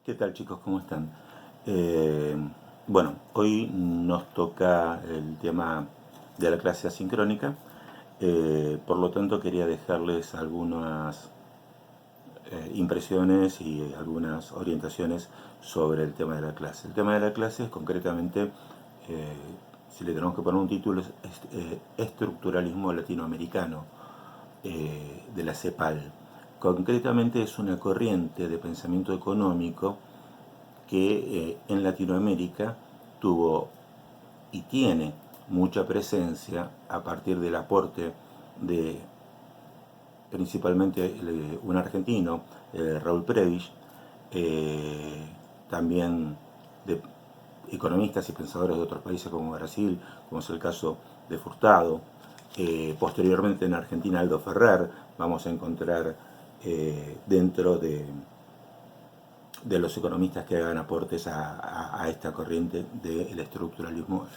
¿Qué tal, chicos? ¿Cómo están? Eh, bueno, hoy nos toca el tema de la clase asincrónica. Por lo tanto, quería dejarles algunas impresiones y algunas orientaciones sobre el tema de la clase. El tema de la clase es concretamente, eh, si le tenemos que poner un título, es estructuralismo latinoamericano de la CEPAL. Concretamente es una corriente de pensamiento económico que en Latinoamérica tuvo y tiene mucha presencia a partir del aporte de principalmente un argentino, Raúl Prebisch, eh, también de economistas y pensadores de otros países como Brasil, como es el caso de Furtado. Posteriormente en Argentina Aldo Ferrer, vamos a encontrar dentro de los economistas que hagan aportes a esta corriente del estructuralismo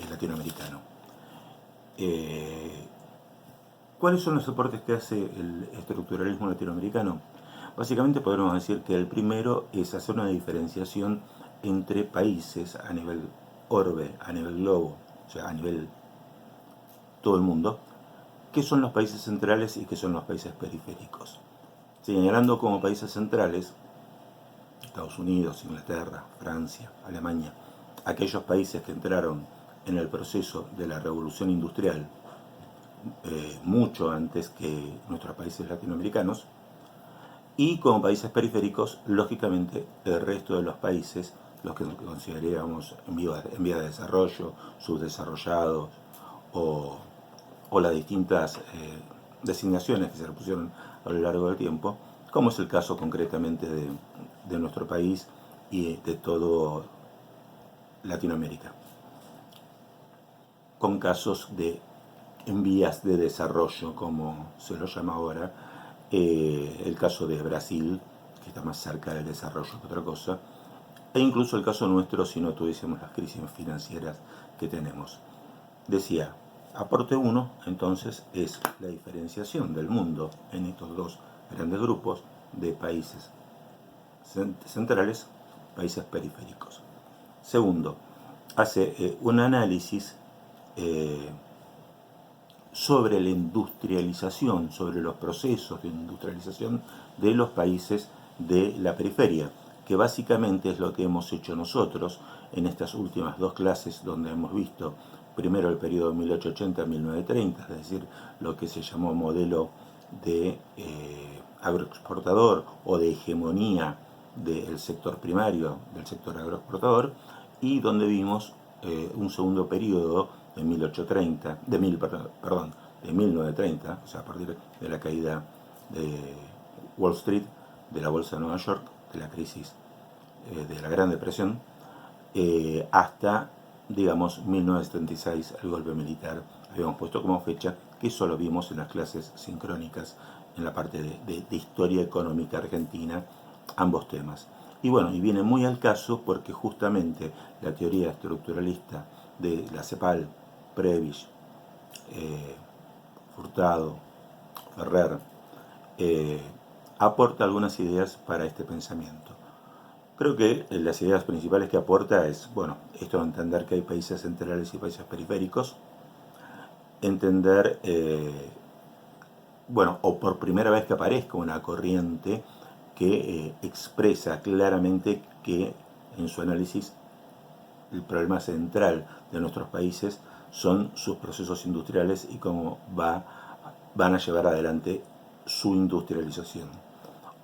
latinoamericano. Eh, ¿Cuáles son los aportes que hace el estructuralismo latinoamericano? Básicamente podemos decir que el primero es hacer una diferenciación entre países a nivel orbe, a nivel globo, o sea, a nivel todo el mundo, qué son los países centrales y qué son los países periféricos. Señalando como países centrales Estados Unidos, Inglaterra, Francia, Alemania, aquellos países que entraron en el proceso de la revolución industrial mucho antes que nuestros países latinoamericanos, y como países periféricos, lógicamente, el resto de los países, los que consideraríamos en vía de desarrollo, subdesarrollados o, o las distintas designaciones que se le pusieron a lo largo del tiempo, como es el caso concretamente de nuestro país y de todo Latinoamérica, con casos de en vías de desarrollo, como se lo llama ahora, el caso de Brasil, que está más cerca del desarrollo que otra cosa, e incluso el caso nuestro si no tuviésemos las crisis financieras que tenemos. Decía, aporte 1, entonces, es la diferenciación del mundo en estos dos grandes grupos de países centrales, países periféricos. Segundo, hace un análisis eh, sobre la industrialización, sobre los procesos de industrialización de los países de la periferia, que básicamente es lo que hemos hecho nosotros en estas últimas dos clases donde hemos visto primero el periodo 1880-1930, es decir, lo que se llamó modelo de agroexportador o de hegemonía del sector primario, del sector agroexportador, y donde vimos un segundo periodo de 1830, de 1930, o sea, a partir de la caída de Wall Street, de la bolsa de Nueva York, de la crisis de la Gran Depresión, hasta, digamos, 1936, el golpe militar. Habíamos puesto como fecha que eso lo vimos en las clases sincrónicas, en la parte de historia económica argentina, ambos temas. Y bueno, y viene muy al caso porque justamente la teoría estructuralista de la CEPAL, Prebisch, eh, Furtado, Ferrer, eh, aporta algunas ideas para este pensamiento. Creo que las ideas principales que aporta es, bueno, esto de entender que hay países centrales y países periféricos, entender, bueno, o por primera vez que aparezca una corriente que expresa claramente que en su análisis el problema central de nuestros países son sus procesos industriales y cómo van a llevar adelante su industrialización.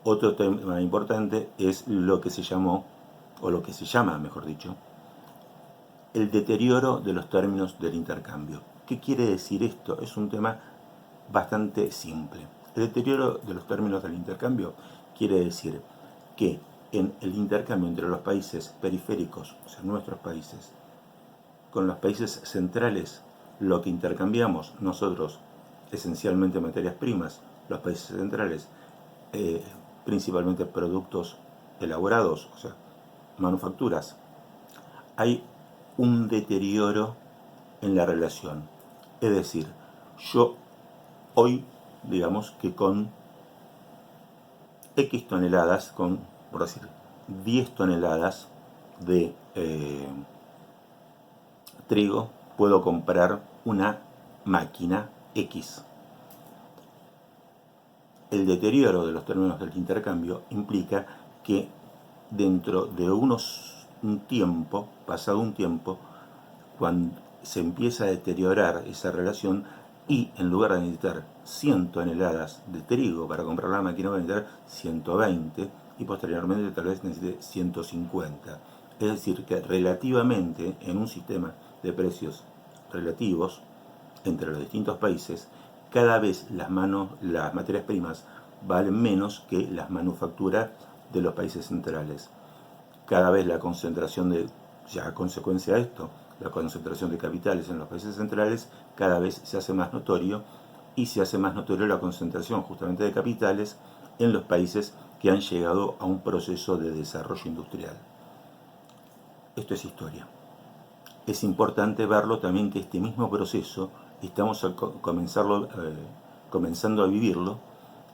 Otro tema importante es lo que se llamó, o lo que se llama, mejor dicho, el deterioro de los términos del intercambio. ¿Qué quiere decir esto? Es un tema bastante simple. El deterioro de los términos del intercambio quiere decir que en el intercambio entre los países periféricos, o sea, nuestros países, con los países centrales, lo que intercambiamos nosotros, esencialmente materias primas, los países centrales, eh, principalmente productos elaborados, o sea, manufacturas, hay un deterioro en la relación. Es decir, yo hoy, digamos que con X toneladas, por decir, 10 toneladas de trigo, puedo comprar una máquina X. El deterioro de los términos del intercambio implica que dentro de pasado un tiempo, cuando se empieza a deteriorar esa relación y en lugar de necesitar 100 toneladas de trigo para comprar la máquina, va a necesitar 120 y posteriormente tal vez necesite 150. Es decir, que relativamente en un sistema de precios relativos entre los distintos países, cada vez las materias primas valen menos que las manufacturas de los países centrales. Cada vez la concentración ya a consecuencia de esto, la concentración de capitales en los países centrales cada vez se hace más notorio, y se hace más notorio la concentración justamente de capitales en los países que han llegado a un proceso de desarrollo industrial. Esto es historia. Es importante verlo también que este mismo proceso estamos comenzando a vivirlo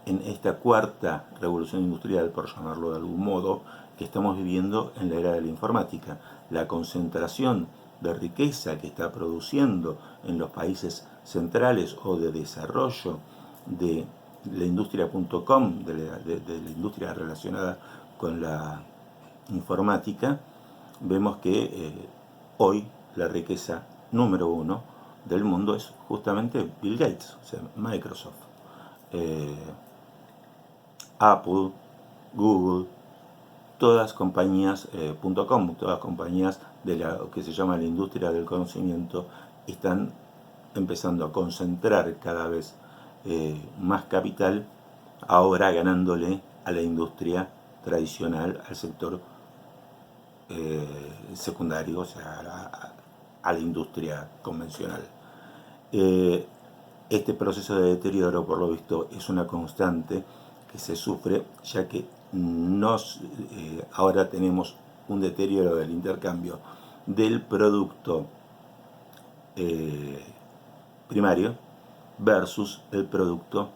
en esta cuarta revolución industrial, por llamarlo de algún modo, que estamos viviendo en la era de la informática. La concentración de riqueza que está produciendo en los países centrales o de desarrollo de la industria.com, de la industria relacionada con la informática, vemos que hoy la riqueza número uno del mundo es justamente Bill Gates, o sea, Microsoft, Apple, Google, todas compañías .com, todas compañías de lo que se llama la industria del conocimiento, están empezando a concentrar cada vez más capital, ahora ganándole a la industria tradicional, al sector secundario, o sea, a la industria convencional. Este proceso de deterioro, por lo visto, es una constante que se sufre, ya que ahora tenemos un deterioro del intercambio del producto primario versus el producto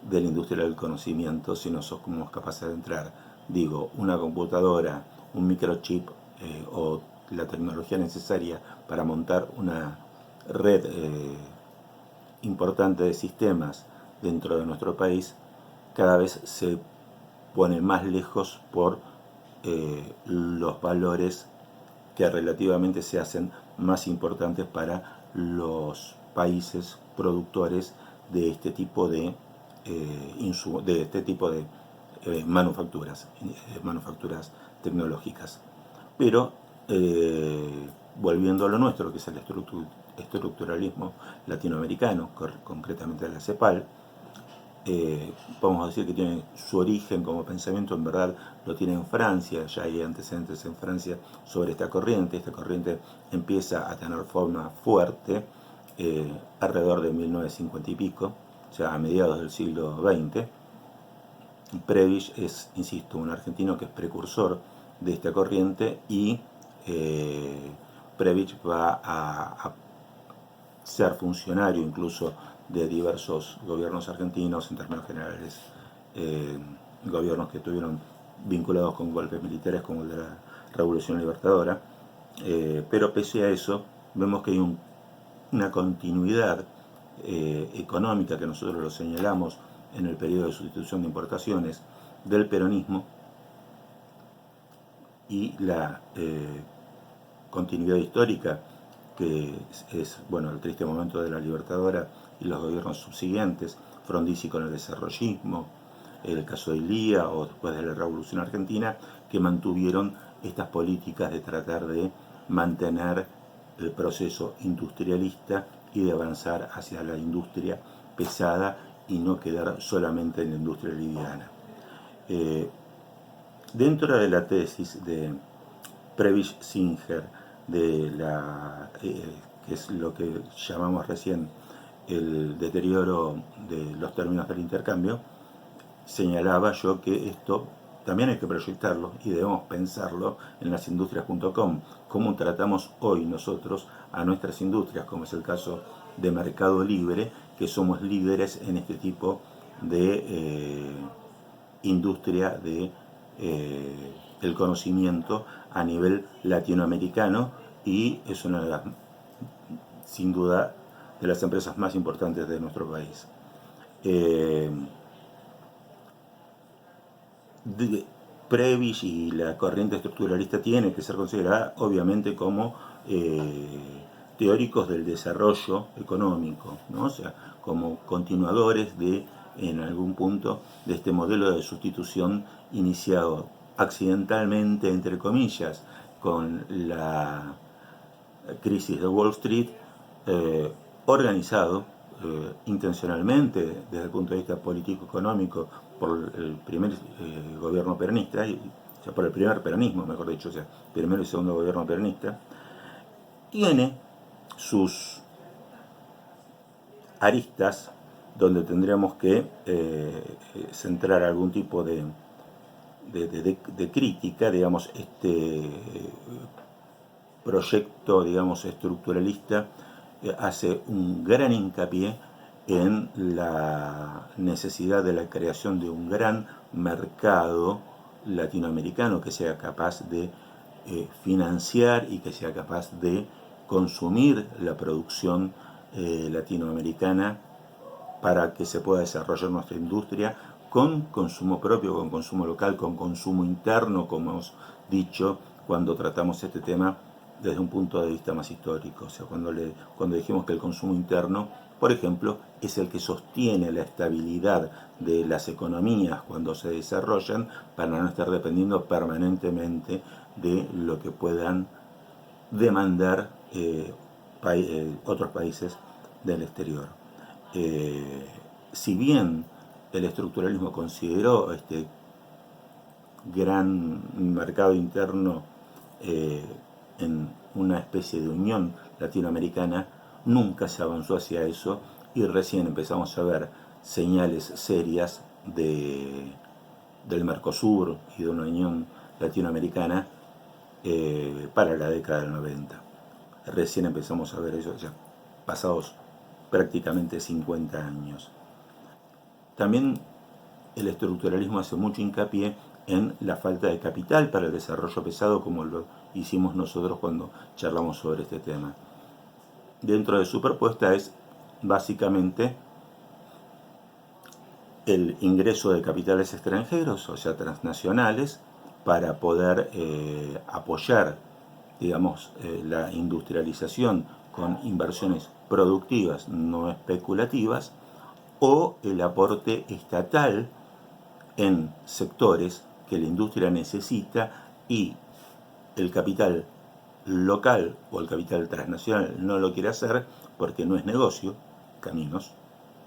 de la industria del conocimiento, si no somos capaces de entrar, una computadora, un microchip o la tecnología necesaria para montar una red importante de sistemas dentro de nuestro país, cada vez se pone más lejos por los valores que relativamente se hacen más importantes para los países productores de este tipo de manufacturas tecnológicas. Pero volviendo a lo nuestro, que es el estructuralismo latinoamericano, concretamente la CEPAL, podemos decir que tiene su origen como pensamiento, en verdad lo tiene en Francia, ya hay antecedentes en Francia sobre esta corriente. Esta corriente empieza a tener forma fuerte alrededor de 1950 y pico, o sea, a mediados del siglo XX. Prebisch es, insisto, un argentino que es precursor de esta corriente, y Prebisch va a ser funcionario incluso de diversos gobiernos argentinos, en términos generales, gobiernos que estuvieron vinculados con golpes militares como el de la Revolución Libertadora, pero pese a eso vemos que hay una continuidad económica, que nosotros lo señalamos en el periodo de sustitución de importaciones del peronismo, y la continuidad histórica, que es el triste momento de la Libertadora y los gobiernos subsiguientes, Frondizi con el desarrollismo, el caso de Ilía, o después de la Revolución Argentina, que mantuvieron estas políticas de tratar de mantener el proceso industrialista y de avanzar hacia la industria pesada y no quedar solamente en la industria liviana. Dentro de la tesis de Prebisch-Singer, que es lo que llamamos recién el deterioro de los términos del intercambio, señalaba yo que esto también hay que proyectarlo y debemos pensarlo en las industrias.com, cómo tratamos hoy nosotros a nuestras industrias, como es el caso de Mercado Libre, que somos líderes en este tipo de industria de el conocimiento a nivel latinoamericano y es una de las, sin duda, de las empresas más importantes de nuestro país. Prebisch y la corriente estructuralista tiene que ser considerada obviamente como teóricos del desarrollo económico, ¿no? O sea, como continuadores de, en algún punto, de este modelo de sustitución iniciado accidentalmente, entre comillas, con la crisis de Wall Street, organizado intencionalmente desde el punto de vista político-económico por el primer gobierno peronista, o sea, por el primer peronismo, mejor dicho, o sea, primero y segundo gobierno peronista, tiene sus aristas donde tendríamos que centrar algún tipo de crítica, digamos, este proyecto, digamos, estructuralista hace un gran hincapié en la necesidad de la creación de un gran mercado latinoamericano que sea capaz de financiar y que sea capaz de consumir la producción latinoamericana para que se pueda desarrollar nuestra industria con consumo propio, con consumo local, con consumo interno, como hemos dicho cuando tratamos este tema desde un punto de vista más histórico. O sea, cuando dijimos que el consumo interno, por ejemplo, es el que sostiene la estabilidad de las economías cuando se desarrollan para no estar dependiendo permanentemente de lo que puedan demandar otros países del exterior. Si bien el estructuralismo consideró este gran mercado interno en una especie de unión latinoamericana, nunca se avanzó hacia eso y recién empezamos a ver señales serias del Mercosur y de una unión latinoamericana para la década del 90. Recién empezamos a ver eso ya pasados prácticamente 50 años. También el estructuralismo hace mucho hincapié en la falta de capital para el desarrollo pesado, como lo hicimos nosotros cuando charlamos sobre este tema. Dentro de su propuesta es básicamente el ingreso de capitales extranjeros, o sea, transnacionales, para poder apoyar, digamos, la industrialización con inversiones productivas, no especulativas, o el aporte estatal en sectores que la industria necesita y el capital local o el capital transnacional no lo quiere hacer porque no es negocio. Caminos,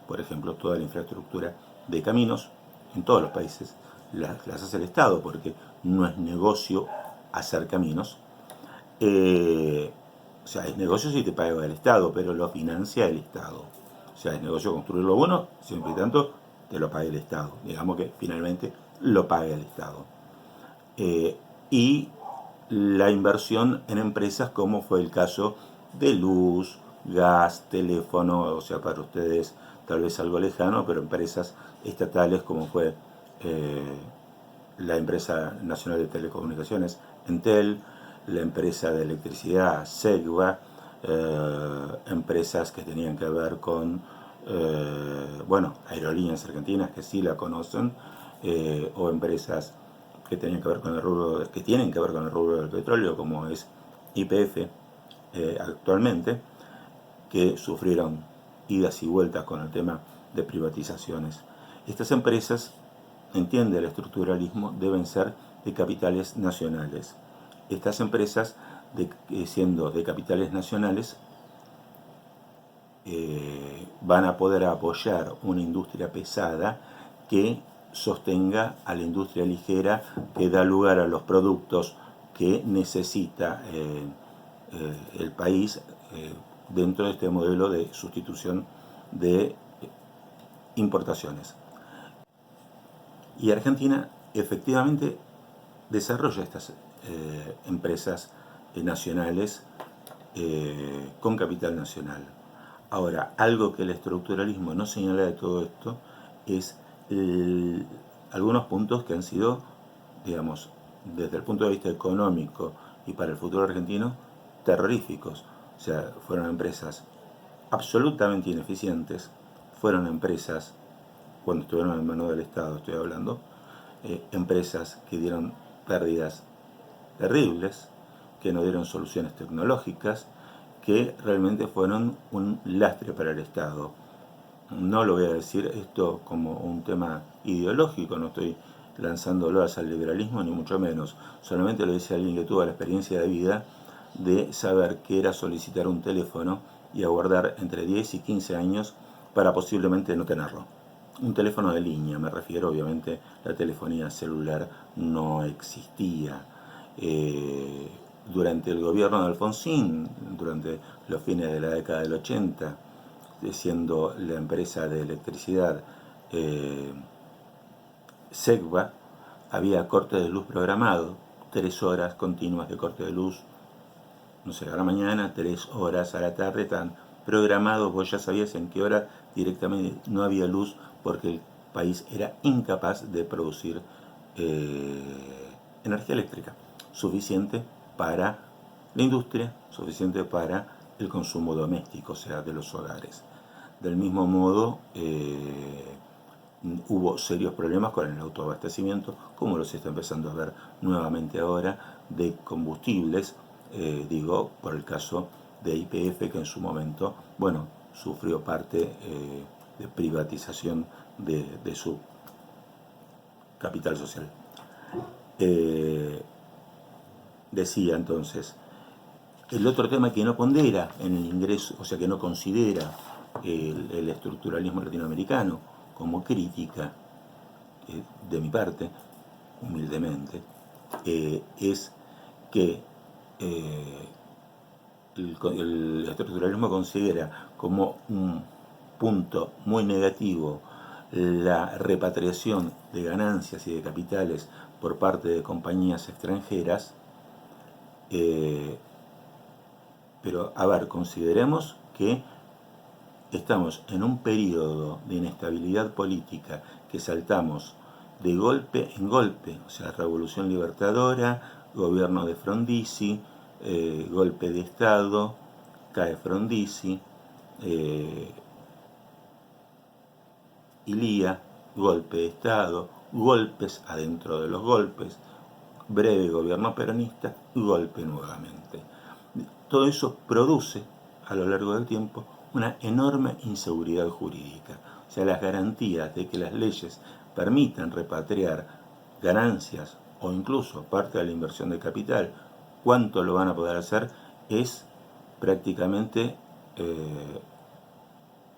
por ejemplo, toda la infraestructura de caminos en todos los países las hace el Estado porque no es negocio hacer caminos. O sea, es negocio si te paga el Estado, pero lo financia el Estado. O sea, es negocio construirlo bueno, siempre y tanto te lo pague el Estado. Digamos que finalmente lo paga el Estado. Y la inversión en empresas como fue el caso de luz, gas, teléfono, o sea, para ustedes tal vez algo lejano, pero empresas estatales como fue la empresa nacional de telecomunicaciones, Entel, la empresa de electricidad, Segua, empresas que tenían que ver con, bueno, aerolíneas argentinas que sí la conocen, o empresas que tenían que ver con el rubro, que tienen que ver con el rubro del petróleo, como es YPF actualmente, que sufrieron idas y vueltas con el tema de privatizaciones. Estas empresas, entiende el estructuralismo, deben ser de capitales nacionales. Estas empresas, siendo de capitales nacionales, van a poder apoyar una industria pesada que sostenga a la industria ligera, que da lugar a los productos que necesita el país dentro de este modelo de sustitución de importaciones. Y Argentina efectivamente desarrolla estas empresas nacionales con capital nacional. Ahora, algo que el estructuralismo no señala de todo esto es algunos puntos que han sido, digamos, desde el punto de vista económico y para el futuro argentino, terroríficos. O sea, fueron empresas absolutamente ineficientes, fueron empresas, cuando estuvieron en manos del Estado estoy hablando, empresas que dieron pérdidas terribles, que no dieron soluciones tecnológicas, que realmente fueron un lastre para el Estado. No lo voy a decir esto como un tema ideológico, no estoy lanzándolo hacia el liberalismo ni mucho menos, solamente lo dice alguien que tuvo la experiencia de vida de saber que era solicitar un teléfono y aguardar entre 10 y 15 años para posiblemente no tenerlo. Un teléfono de línea, me refiero, obviamente la telefonía celular no existía. Durante el gobierno de Alfonsín, durante los fines de la década del 80, siendo la empresa de electricidad SEGBA, había corte de luz programado, 3 horas continuas de corte de luz, no sé, a la mañana, 3 horas a la tarde, tan programados, vos ya sabías en qué hora directamente no había luz porque el país era incapaz de producir energía eléctrica suficiente para la industria, suficiente para el consumo doméstico, o sea, de los hogares. Del mismo modo, hubo serios problemas con el autoabastecimiento, como los está empezando a ver nuevamente ahora, de combustibles, digo, por el caso de YPF, que en su momento, bueno, sufrió parte de privatización de su capital social. Decía entonces, el otro tema que no pondera en el ingreso, o sea, que no considera el estructuralismo latinoamericano como crítica, de mi parte, humildemente, es que el estructuralismo considera como un punto muy negativo la repatriación de ganancias y de capitales por parte de compañías extranjeras, pero a ver, consideremos que estamos en un periodo de inestabilidad política que saltamos de golpe en golpe, o sea, Revolución Libertadora, gobierno de Frondizi, golpe de Estado, cae Frondizi, Ilía, golpe de Estado, golpes adentro de los golpes, breve gobierno peronista, golpe nuevamente. Todo eso produce a lo largo del tiempo una enorme inseguridad jurídica. O sea, las garantías de que las leyes permitan repatriar ganancias o incluso parte de la inversión de capital, cuánto lo van a poder hacer, es prácticamente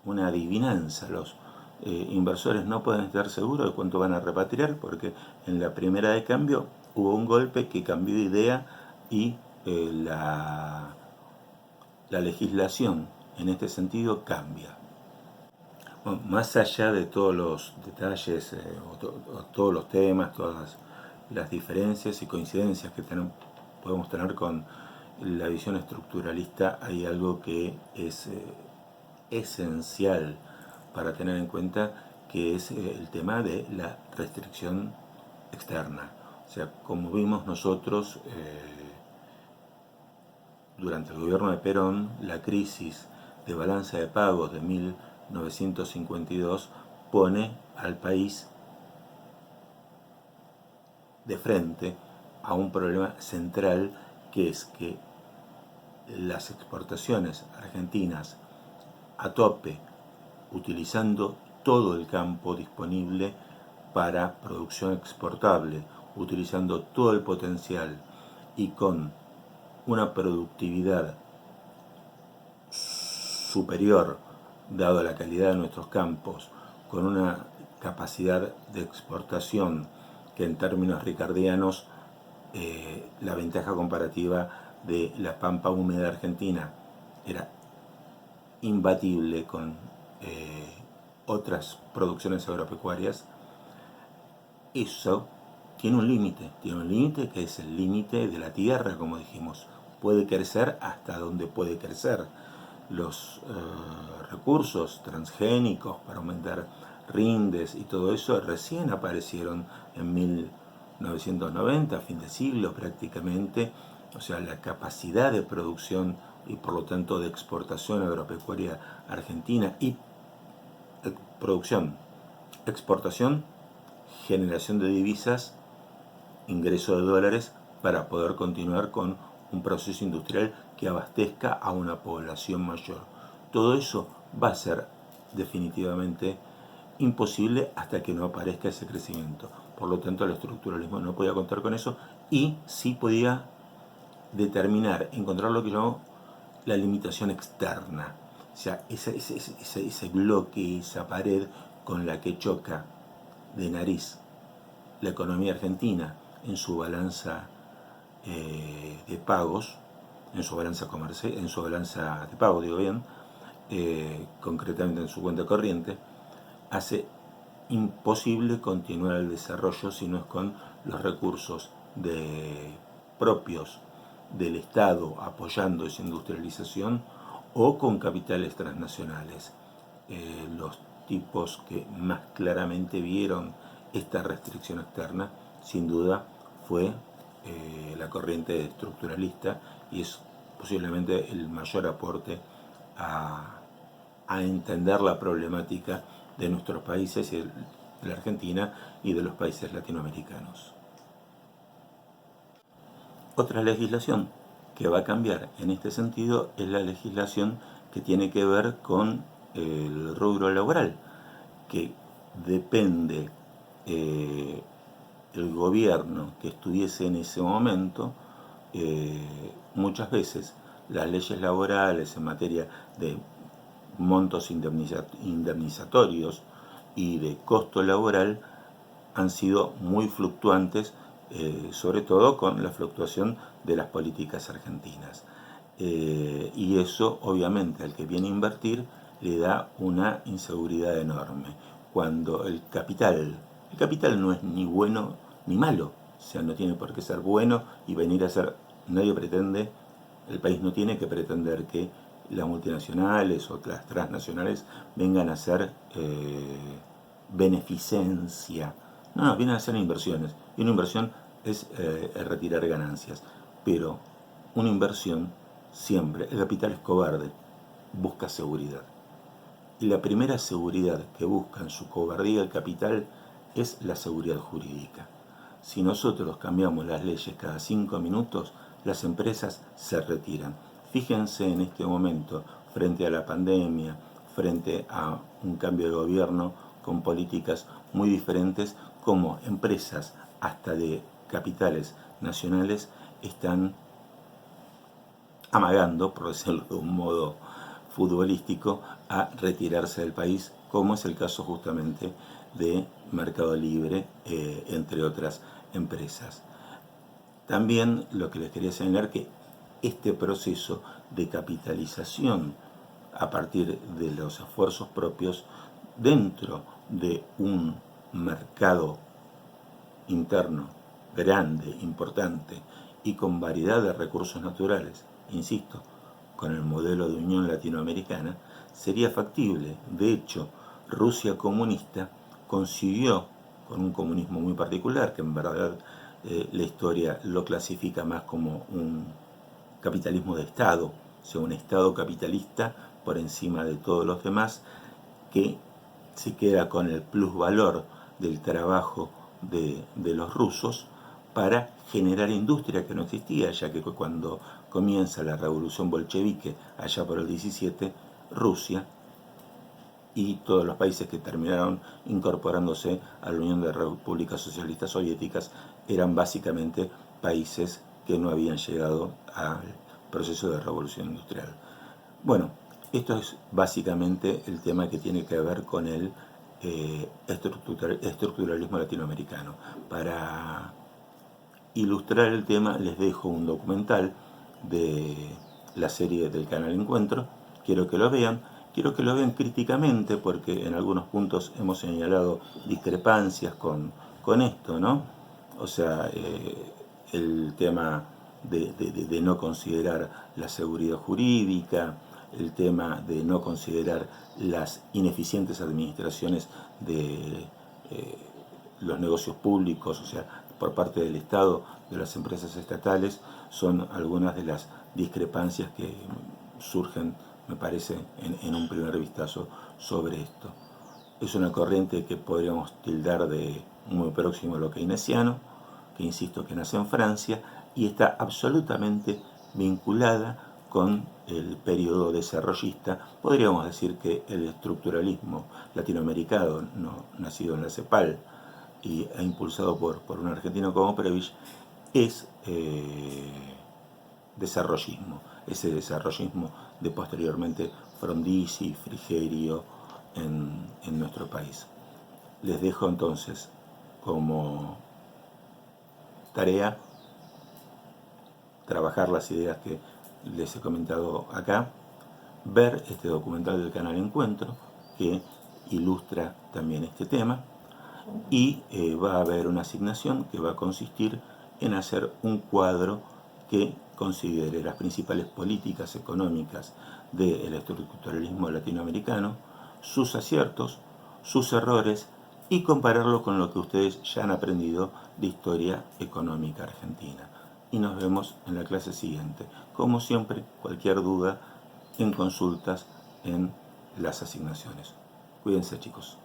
una adivinanza. Los inversores no pueden estar seguros de cuánto van a repatriar porque en la primera de cambio hubo un golpe que cambió de idea y la legislación en este sentido cambia. Bueno, más allá de todos los detalles, todos los temas, todas las diferencias y coincidencias que podemos tener con la visión estructuralista, hay algo que es esencial para tener en cuenta, que es el tema de la restricción externa. O sea, como vimos nosotros durante el gobierno de Perón, la crisis de balanza de pagos de 1952 pone al país de frente a un problema central, que es que las exportaciones argentinas a tope, utilizando todo el campo disponible para producción exportable, utilizando todo el potencial y con una productividad superior, dado la calidad de nuestros campos, con una capacidad de exportación que en términos ricardianos, la ventaja comparativa de la pampa húmeda argentina era imbatible con otras producciones agropecuarias. Eso tiene un límite que es el límite de la tierra, como dijimos. Puede crecer hasta donde puede crecer. Los recursos transgénicos para aumentar rindes y todo eso recién aparecieron en 1990, fin de siglo prácticamente, o sea, la capacidad de producción y por lo tanto de exportación agropecuaria argentina y producción, exportación, generación de divisas, ingreso de dólares para poder continuar con un proceso industrial que abastezca a una población mayor. Todo eso va a ser definitivamente imposible hasta que no aparezca ese crecimiento. Por lo tanto, el estructuralismo no podía contar con eso y sí podía determinar, encontrar lo que llamó la limitación externa. O sea, ese bloque, esa pared con la que choca de nariz la economía argentina en su balanza de pagos, en su balanza comercial, en su balanza de pagos, digo bien, concretamente en su cuenta corriente, hace imposible continuar el desarrollo si no es con los recursos propios del Estado apoyando esa industrialización o con capitales transnacionales. Los tipos que más claramente vieron esta restricción externa, sin duda, fue la corriente estructuralista y es posiblemente el mayor aporte a entender la problemática de nuestros países, de la Argentina y de los países latinoamericanos. Otra legislación que va a cambiar en este sentido es la legislación que tiene que ver con el rubro laboral, que depende el gobierno que estuviese en ese momento. Muchas veces las leyes laborales en materia de montos indemnizatorios y de costo laboral han sido muy fluctuantes, sobre todo con la fluctuación de las políticas argentinas. Y eso obviamente al que viene a invertir le da una inseguridad enorme. Cuando el capital no es ni bueno ni malo, o sea, no tiene por qué ser bueno y venir a ser, nadie pretende, el país no tiene que pretender que las multinacionales o las transnacionales vengan a hacer beneficencia. No, vienen a hacer inversiones. Y una inversión es retirar ganancias. Pero una inversión siempre, el capital es cobarde, busca seguridad. Y la primera seguridad que busca en su cobardía el capital es la seguridad jurídica. Si nosotros cambiamos las leyes cada 5 minutos, las empresas se retiran. Fíjense en este momento, frente a la pandemia, frente a un cambio de gobierno con políticas muy diferentes, como empresas hasta de capitales nacionales están amagando, por decirlo de un modo futbolístico, a retirarse del país, como es el caso justamente de Mercado Libre, entre otras empresas. También lo que les quería señalar que este proceso de capitalización a partir de los esfuerzos propios dentro de un mercado interno grande, importante y con variedad de recursos naturales, insisto, con el modelo de Unión Latinoamericana, sería factible. De hecho, Rusia comunista consiguió, con un comunismo muy particular, que en verdad la historia lo clasifica más como un capitalismo de Estado, o sea, un Estado capitalista por encima de todos los demás, que se queda con el plusvalor del trabajo de los rusos para generar industria que no existía, ya que cuando comienza la revolución bolchevique allá por el 17, Rusia y todos los países que terminaron incorporándose a la Unión de Repúblicas Socialistas Soviéticas eran básicamente países que no habían llegado al proceso de revolución industrial. Bueno, esto es básicamente el tema que tiene que ver con el estructuralismo latinoamericano. Para ilustrar el tema les dejo un documental de la serie del canal Encuentro. Quiero que lo vean críticamente porque en algunos puntos hemos señalado discrepancias con esto, ¿no? O sea, el tema de no considerar la seguridad jurídica, el tema de no considerar las ineficientes administraciones de los negocios públicos, o sea, por parte del Estado, de las empresas estatales, son algunas de las discrepancias que surgen, me parece, en un primer vistazo sobre esto. Es una corriente que podríamos tildar de muy próximo a lo keynesiano, que insisto que nace en Francia y está absolutamente vinculada con el periodo desarrollista. Podríamos decir que el estructuralismo latinoamericano, nacido en la CEPAL e impulsado por un argentino como Prebisch, es desarrollismo, ese desarrollismo de posteriormente Frondizi, Frigerio en nuestro país. Les dejo entonces como tarea trabajar las ideas que les he comentado acá, ver este documental del canal Encuentro que ilustra también este tema, y va a haber una asignación que va a consistir en hacer un cuadro que considere las principales políticas económicas del estructuralismo latinoamericano, sus aciertos, sus errores, y compararlo con lo que ustedes ya han aprendido de historia económica argentina. Y nos vemos en la clase siguiente. Como siempre, cualquier duda en consultas en las asignaciones. Cuídense, chicos.